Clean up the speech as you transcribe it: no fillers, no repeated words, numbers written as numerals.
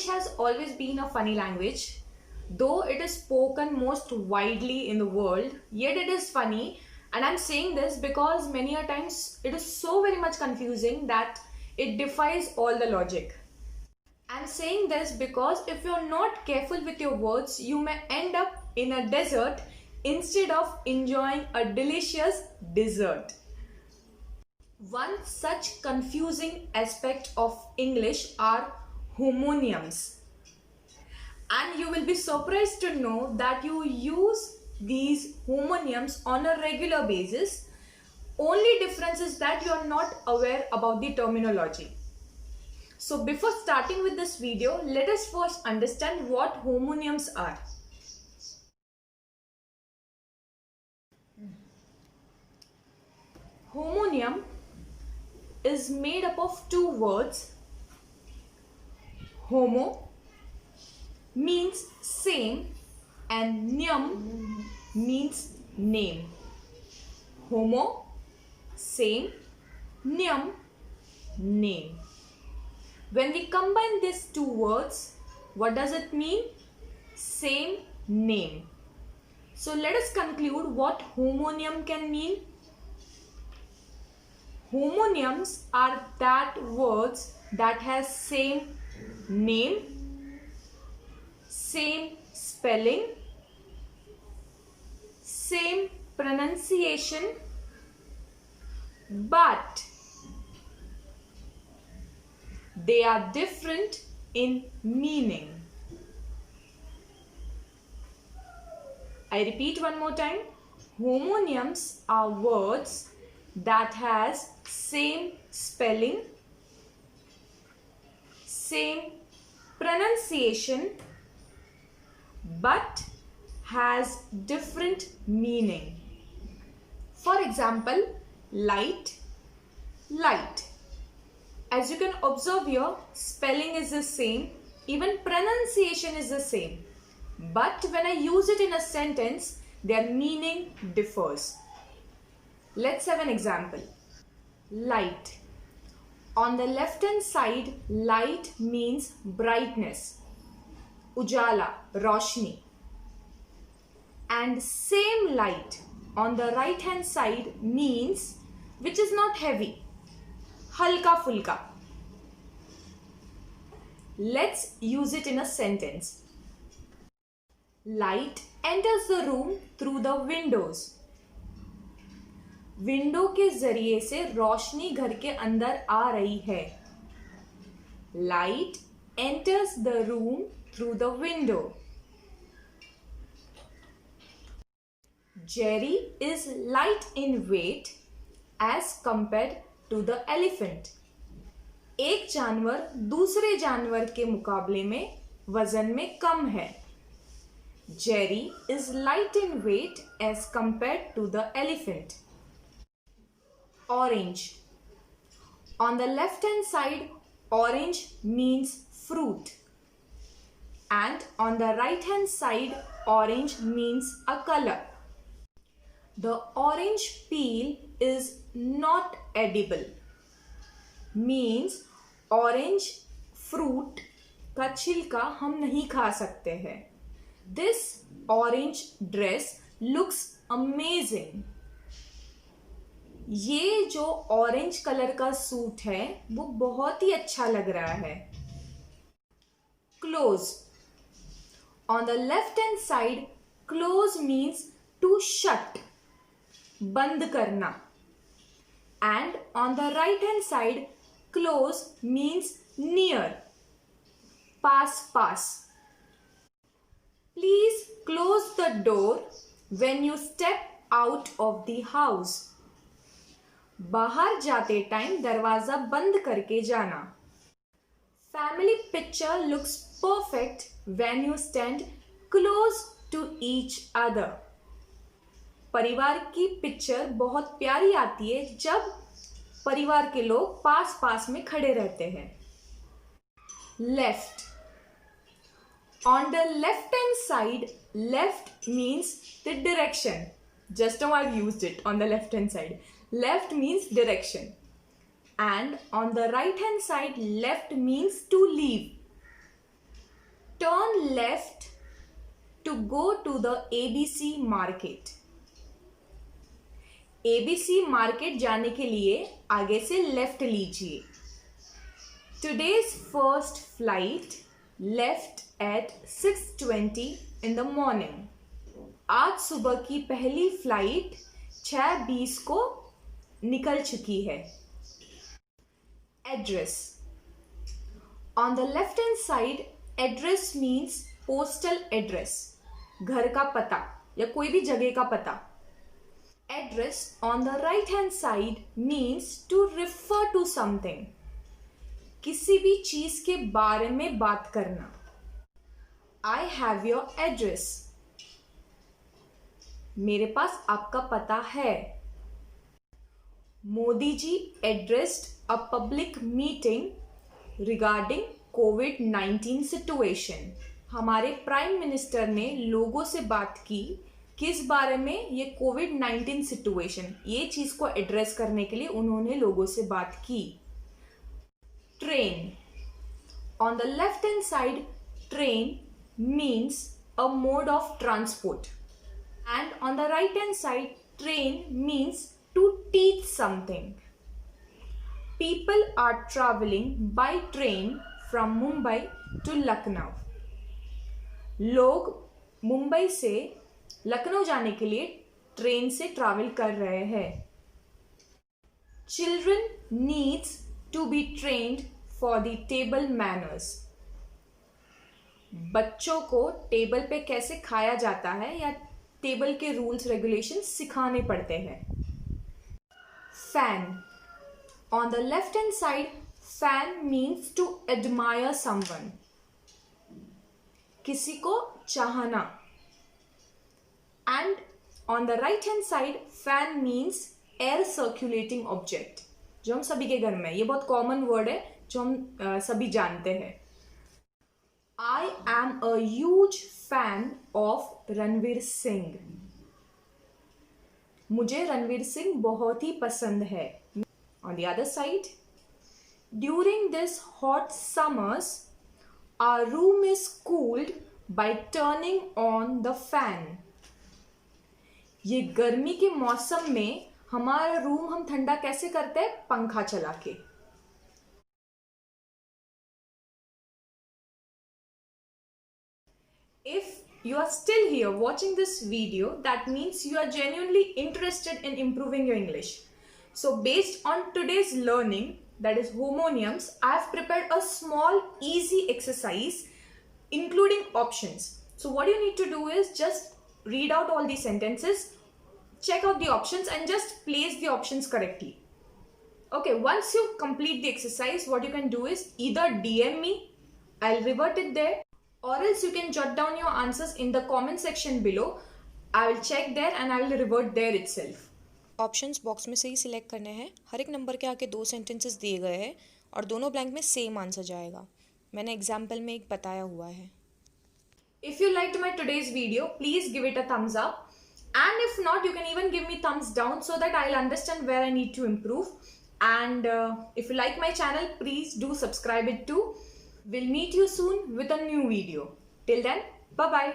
English has always been a funny language. Though it is spoken most widely in the world, yet it is funny. And I'm saying this because many a times it is so very much confusing that it defies all the logic. I'm saying this because if you're not careful with your words, you may end up in a desert instead of enjoying a delicious dessert. One such confusing aspect of English are homonyms. And you will be surprised to know that you use these homonyms on a regular basis. Only difference is that you are not aware about the terminology. So before starting with this video, let us first understand what homonyms are. Homonym is made up of two words. Homo means same and nyam means name. Homo, same, nyam, name. When we combine these two words, what does it mean? Same, name. So let us conclude what homonym can mean. Homonyms are that words that has same name, same spelling, same pronunciation, but they are different in meaning. I repeat one more time. Homonyms are words that has same spelling, same pronunciation, but has different meaning. For example, light, light. As you can observe here, spelling is the same, even pronunciation is the same. But when I use it in a sentence, their meaning differs. Let's have an example. Light. On the left hand side, light means brightness. Ujala, roshni. And same light on the right hand side means which is not heavy. Halka fulka. Let's use it in a sentence. Light enters the room through the windows. Window के जरिए से रोशनी घर के अंदर आ रही है. Light enters the room through the window. Jerry is light in weight as compared to the elephant. एक जानवर दूसरे जानवर के मुकाबले में वजन में कम है. Jerry is light in weight as compared to the elephant. Orange. On the left hand side, orange means fruit. And on the right hand side, orange means a color. The orange peel is not edible. Means orange fruit का छिलका हम नहीं खा सकते हैं. This orange dress looks amazing. ये जो orange colour का सूट है वो बहुत ही अच्छा लग रहा है. Close. On the left hand side, close means to shut, बंद करना. And on the right hand side, close means near, पास पास. Please close the door when you step out of the house. बाहर जाते टाइम दरवाजा बंद करके जाना. Family picture looks perfect when you stand close to each other. परिवार की पिक्चर बहुत प्यारी आती है जब परिवार के लोग पास पास में खड़े रहते हैं. Left. On the left hand side, left means the direction. Just now I've used it on the left hand side. Left means direction. And on the right hand side, left means to leave. turn left to go to the ABC market. ABC market जाने के लिए आगे से left लीजिए. Today's first flight left at 6:20 in the morning. आज सुबह की पहली फ्लाइट 6:20 को निकल चुकी है. Address. On the left hand side, address means postal address. घर का पता या कोई भी जगह का पता. Address on the right hand side means to refer to something. किसी भी चीज के बारे में बात करना. I have your address. मेरे पास आपका पता है. Modi ji addressed a public meeting regarding COVID-19 situation. हमारे प्राइम मिनिस्टर ने लोगों से बात की किस बारे में? ये कोविड-19 सिचुएशन, ये चीज को एड्रेस करने के लिए उन्होंने लोगों से बात की. Train. On the left hand side, train means a mode of transport. And on the right hand side, train means to teach something. People are traveling by train from Mumbai to Lucknow. लोग मुंबई से लखनऊ जाने के लिए train से travel कर रहे हैं. Children needs to be trained for the table manners. बच्चों को टेबल पे कैसे खाया जाता है या टेबल के रूल्स रेगुलेशन सिखाने पड़ते हैं. Fan. On the left hand side, fan means to admire someone. किसी को चाहना. And on the right hand side, fan means air circulating object. जो हम सभी के घर में, ये बहुत कॉमन वर्ड है जो हम सभी जानते हैं. I am a huge fan of Ranveer Singh. मुझे रणवीर सिंह बहुत ही पसंद है. On the other side, during this hot summers, our room is cooled by turning on the fan. ये गर्मी के मौसम में हमारा रूम हम ठंडा कैसे करते हैं? पंखा चला के. If you are still here watching this video, that means you are genuinely interested in improving your English. So based on today's learning, that is homonyms, I have prepared a small easy exercise including options. So what you need to do is just read out all these sentences, check out the options and just place the options correctly. Okay, once you complete the exercise, what you can do is either DM me, I'll revert it there, or else you can jot down your answers in the comment section below. I will check there and I will revert there itself. Options box में से ही select करने हैं. हर एक number के आगे 2 sentences दिए गए हैं और दोनों ब्लैंक में सेम आंसर जाएगा. मैंने एग्जाम्पल में एक बताया हुआ है. If you liked my today's video, please give it a thumbs up. And if not, you can even give me thumbs down so that I'll understand where I need to improve. And if you like my channel, please do subscribe it too. We'll meet you soon with a new video. Till then, bye-bye.